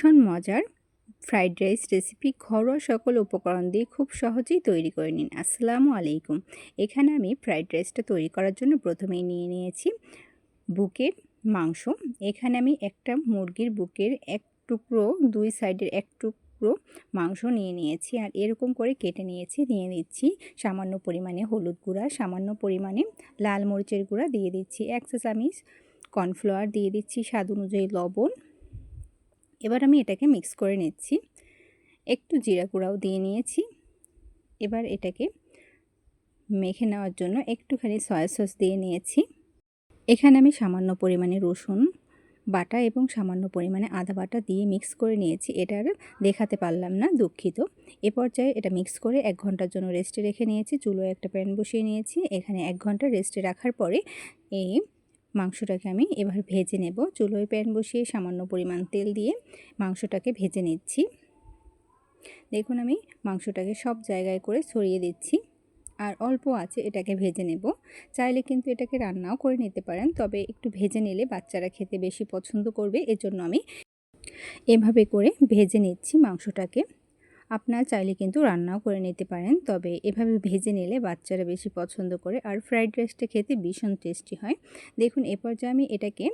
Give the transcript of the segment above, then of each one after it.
ভীষণ মজার fried rice recipe ঘরোয়া সকল উপকরণ দিয়ে খুব সহজেই তৈরি করে নিন। আসসালামু আলাইকুম। এখানে আমি ফ্রাইড রাইসটা তৈরি করার জন্য প্রথমেই নিয়ে নিয়েছি বুকের মাংস। এখানে আমি একটা মুরগির বুকের এক টুকরো, দুই সাইডের এক টুকরো মাংস নিয়ে নিয়েছি আর এরকম করে কেটে নিয়েছি। দিয়ে দিচ্ছি সামান্য পরিমাণে হলুদ গুঁড়া, সামান্য পরিমাণে লাল মরিচের গুঁড়া, দিয়ে দিচ্ছি 1 চা চামচ কর্নফ্লাওয়ার, দিয়ে দিচ্ছি স্বাদ অনুযায়ী লবণ। এবার আমি এটাকে মিক্স করে নিচ্ছি। একটু জিরা গুঁড়াও দিয়ে নিয়েছি। এবার এটাকে মেখে নেওয়ার জন্য একটুখানি সয়া সস দিয়ে নিয়েছি। এখানে আমি সামান্য পরিমাণে রসুন বাটা এবং সামান্য পরিমাণে আদা বাটা দিয়ে মিক্স করে নিয়েছি। এটা আর দেখাতে পারলাম না, দুঃখিত। এ পর্যায়ে এটা মিক্স করে 1 ঘন্টার জন্য রেস্টে রেখে নিয়েছি। চুলোয় একটা প্যান বসিয়ে নিয়েছি। এখানে 1 ঘন্টা রেস্টে রাখার পরে এই মাংসটাকে আমি এবার ভেজে নেব। চুলোয় প্যান বসিয়ে সামান্য পরিমাণ তেল দিয়ে মাংসটাকে ভেজে নিচ্ছি। দেখুন আমি মাংসটাকে সব জায়গায় করে ছড়িয়ে দিচ্ছি আর অল্প আছে এটাকে ভেজে নেব। চাইলে কিন্তু এটাকে রান্নাও করে নিতে পারেন, তবে একটু ভেজে নিলে বাচ্চারা খেতে বেশি পছন্দ করবে, এজন্য আমি এভাবে করে ভেজে নিচ্ছি মাংসটাকে। আপনারা চাইলে কিন্তু রান্নাও করে নিতে পারেন, তবে এভাবে ভেজে নিলে বাচ্চারা বেশি পছন্দ করে আর ফ্রাইড রাইসটা খেতে ভীষণ টেস্টি হয়। দেখুন এ পর্যায়ে আমি এটাকে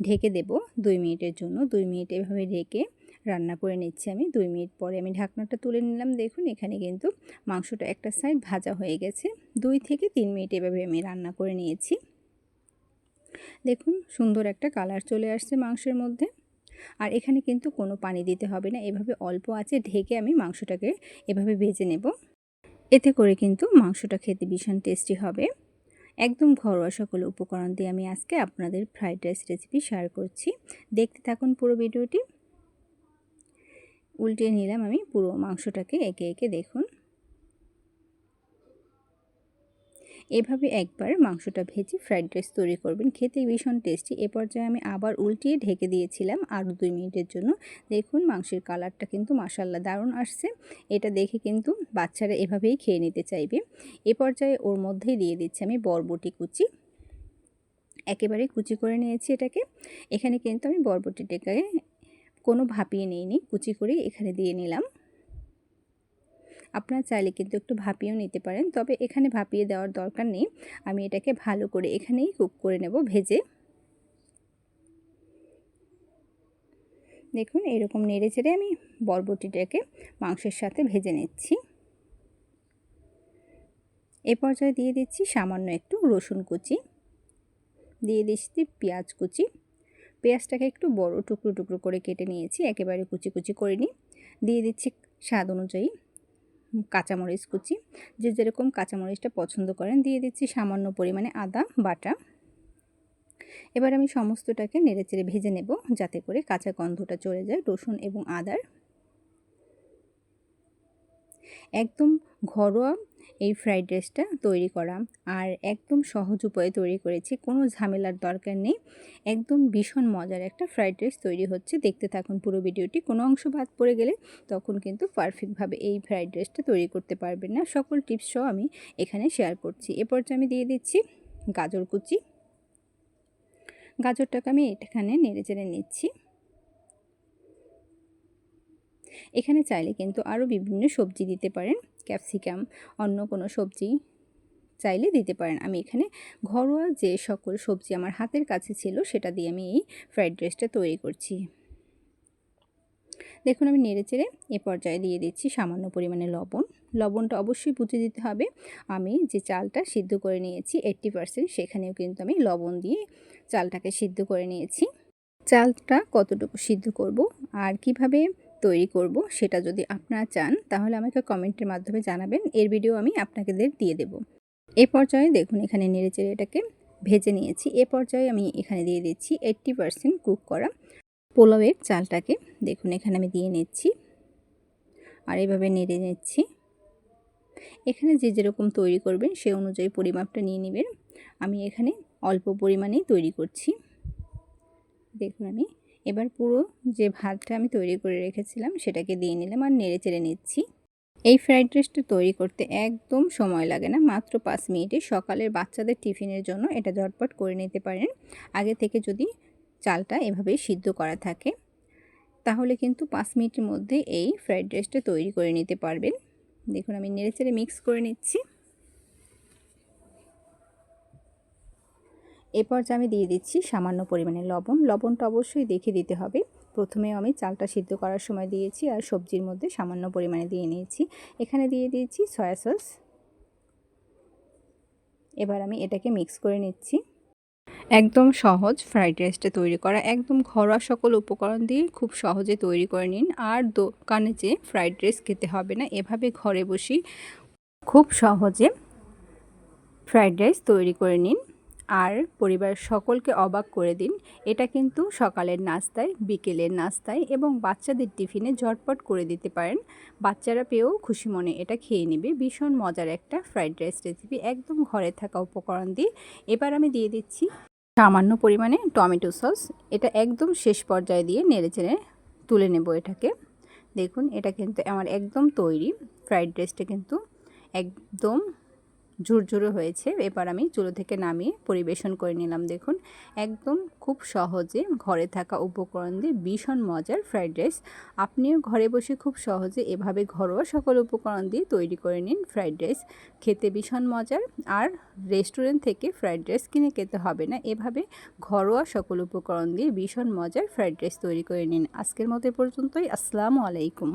ঢেকে দেব 2 মিনিটের জন্য। 2 মিনিট এভাবে ঢেকে রান্না করে নিচ্ছি আমি। 2 মিনিট পরে আমি ঢাকনাটা তুলে নিলাম। দেখুন এখানে কিন্তু মাংসটা একটা সাইড ভাজা হয়ে গেছে। 2 থেকে 3 মিনিট এভাবে আমি রান্না করে নিয়েছি। দেখুন সুন্দর একটা কালার চলে আসছে মাংসের মধ্যে। আর এখানে কিন্তু কোনো পানি দিতে হবে না, এভাবে অল্প আঁচে ঢেকে আমি মাংসটাকে এভাবে ভেজে নেব। এতে করে কিন্তু মাংসটা খেতে ভীষণ টেস্টি হবে। একদম ঘরোয়া সকল উপকরণ দিয়ে আমি আজকে আপনাদের ফ্রাইড রাইস রেসিপি শেয়ার করছি। দেখতে থাকুন পুরো ভিডিওটি। উল্টিয়ে নিলাম আমি পুরো মাংসটাকে একে একে। দেখুন এভাবে একবার মাংসটা ভেজে ফ্রাইড রাইস তৈরি করবেন, খেতে ভীষণ টেস্টি। এ পর্যায়ে আমি আবার উল্টিয়ে ঢেকে দিয়েছিলাম আরও 2 মিনিটের জন্য। দেখুন মাংসের কালারটা কিন্তু মাশাআল্লাহ দারুণ আসছে। এটা দেখে কিন্তু বাচ্চারা এভাবেই খেয়ে নিতে চাইবে। এ পর্যায়ে ওর মধ্যেই দিয়ে দিচ্ছি আমি বরবটি কুচি। একেবারে কুচি করে নিয়েছি এটাকে। এখানে কিন্তু আমি বরবটিটাকে কোনো ভাপিয়ে নিইনি, কুচি করেই এখানে দিয়ে নিলাম। আপনারা চাইলে কিন্তু একটু ভাপিয়েও নিতে পারেন, তবে এখানে ভাপিয়ে দেওয়ার দরকার নেই। আমি এটাকে ভালো করে এখানেই কুক করে নেব ভেজে। দেখুন এরকম নেড়ে চেড়ে আমি বরবটিটাকে মাংসের সাথে ভেজে নিচ্ছি। এ পর্যায়ে দিয়ে দিচ্ছি সামান্য একটু রসুন কুচি, দিয়ে দিচ্ছি পেঁয়াজ কুচি। পেঁয়াজটাকে একটু বড় টুকরো টুকরো করে কেটে নিয়েছি, একেবারে কুচি কুচি করিনি। দিয়ে দিচ্ছি স্বাদ অনুযায়ী কাঁচামরিচ কুচি, যে যেরকম কাঁচামরিচটা পছন্দ করেন। দিয়ে দিচ্ছি সামান্য পরিমাণে আদা বাটা। এবার আমি সমস্তটাকে নেড়েচেড়ে ভেজে নেব, যাতে করে কাঁচা গন্ধটা চলে যায় রসুন এবং আদার। একদম ঘরোয়া এই ফ্রাইড রাইসটা তৈরি করা আর একদম সহজ উপায়ে তৈরি করেছি, কোনো ঝামেলার দরকার নেই। একদম ভীষণ মজার একটা ফ্রাইড রাইস তৈরি হচ্ছে। দেখতে থাকুন পুরো ভিডিওটি। কোনো অংশ বাদ পড়ে গেলে তখন কিন্তু পারফেক্টভাবে এই ফ্রাইড রাইসটা তৈরি করতে পারবেন না। সকল টিপসও আমি এখানে শেয়ার করছি। এরপর আমি দিয়ে দিচ্ছি গাজর কুচি। গাজরটাকে আমি এখানে নেড়েচেড়ে নিচ্ছি। এখানে চাইলে কিন্তু আরও বিভিন্ন সবজি দিতে পারেন, ক্যাপসিকাম, অন্য কোনো সবজি চাইলে দিতে পারেন। আমি এখানে ঘরোয়া যে সকল সবজি আমার হাতের কাছে ছিল সেটা দিয়ে আমি এই ফ্রাইড রাইসটা তৈরি করছি। দেখুন আমি নেড়েচেড়ে এ পর্যায়ে দিয়ে দিচ্ছি সামান্য পরিমাণে লবণ। লবণটা অবশ্যই বুঝে দিতে হবে। আমি যে চালটা সিদ্ধ করে নিয়েছি 80%, সেখানেও কিন্তু আমি লবণ দিয়ে চালটাকে সিদ্ধ করে নিয়েছি। চালটা কতটুকু সিদ্ধ করব আর কিভাবে তৈরি করব সেটা যদি আপনারা চান তাহলে আমাকে কমেন্টের মাধ্যমে জানাবেন, এর ভিডিও আমি আপনাদের দিয়ে দেব। এ পর্যায়ে দেখুন এখানে নেড়েচেড়ে এটাকে ভেজে নিয়েছি। এ পর্যায়ে আমি এখানে দিয়ে দিচ্ছি 80% কুক করা পোলাওয়ের চালটাকে। দেখুন এখানে আমি দিয়ে নিচ্ছি আর এভাবে নেড়ে নিচ্ছি। এখানে যে যেরকম তৈরি করবেন সে অনুযায়ী পরিমাপটা নিয়ে নেবেন। আমি এখানে অল্প পরিমাণেই তৈরি করছি। দেখুন আমি এবার পুরো যে ভাতটা আমি তৈরি করে রেখেছিলাম সেটাকে দিয়ে নিলাম আর নেড়ে চেড়ে নিচ্ছি। এই ফ্রাইড রাইসটা তৈরি করতে একদম সময় লাগে না, মাত্র 5 মিনিটে। সকালের বাচ্চাদের টিফিনের জন্য এটা ঝটপট করে নিতে পারেন, আগে থেকে যদি চালটা এভাবেই সিদ্ধ করা থাকে। তাহলে কিন্তু 5 মিনিটের মধ্যে এই ফ্রাইড রাইসটা তৈরি করে নিতে পারবেন। দেখুন আমি নেড়েচেড়ে মিক্স করে নিচ্ছি। এ পর্যায়ে আমি দিয়ে দিচ্ছি সামান্য পরিমাণে লবণ। লবণটা অবশ্যই দেখে দিতে হবে। প্রথমে আমি চালটা সিদ্ধ করার সময় দিয়েছি আর সবজির মধ্যে সামান্য পরিমাণে দিয়ে নিয়েছি। এখানে দিয়ে দিয়েছি সয়া সস। এবার আমি এটাকে মিক্স করে নিচ্ছি। একদম সহজ ফ্রাইড রাইসটা তৈরি করা, একদম ঘরোয়া সকল উপকরণ দিয়ে খুব সহজে তৈরি করে নিন। আর দোকানে যেয়ে ফ্রাইড রাইস খেতে হবে না, এভাবে ঘরে বসেই খুব সহজে ফ্রাইড রাইস তৈরি করে নিন আর পরিবারের সকলকে অবাক করে দিন। এটা কিন্তু সকালের নাস্তায়, বিকেলের নাস্তায় এবং বাচ্চাদের টিফিনে ঝটপট করে দিতে পারেন। বাচ্চারা পেয়েও খুশি মনে এটা খেয়ে নেবে। ভীষণ মজার একটা ফ্রাইড রাইস রেসিপি, একদম ঘরে থাকা উপকরণ দিয়ে। এবার আমি দিয়ে দিচ্ছি সামান্য পরিমাণে টমেটো সস। এটা একদম শেষ পর্যায়ে দিয়ে নেড়েচেড়ে তুলে নেব এটাকে। দেখুন এটা কিন্তু আমার একদম তৈরি। ফ্রাইড রাইসটা কিন্তু একদম ঝুরঝুরে হয়েছে। এবার আমি চুলো থেকে নামিয়ে পরিবেশন করে নিলাম। দেখুন একদম খুব সহজে ঘরে থাকা উপকরণ দিয়ে ভীষণ মজার ফ্রাইড রাইস। আপনিও ঘরে বসে খুব সহজে এভাবে ঘরোয়া সকল উপকরণ দিয়ে তৈরি করে নিন ফ্রাইড রাইস। খেতে ভীষণ মজার। আর রেস্টুরেন্ট থেকে ফ্রাইড রাইস কিনে খেতে হবে না, এভাবে ঘরোয়া সকল উপকরণ দিয়ে ভীষণ মজার ফ্রাইড রাইস তৈরি করে নিন। আজকের মতো পর্যন্তই। আসসালামু আলাইকুম।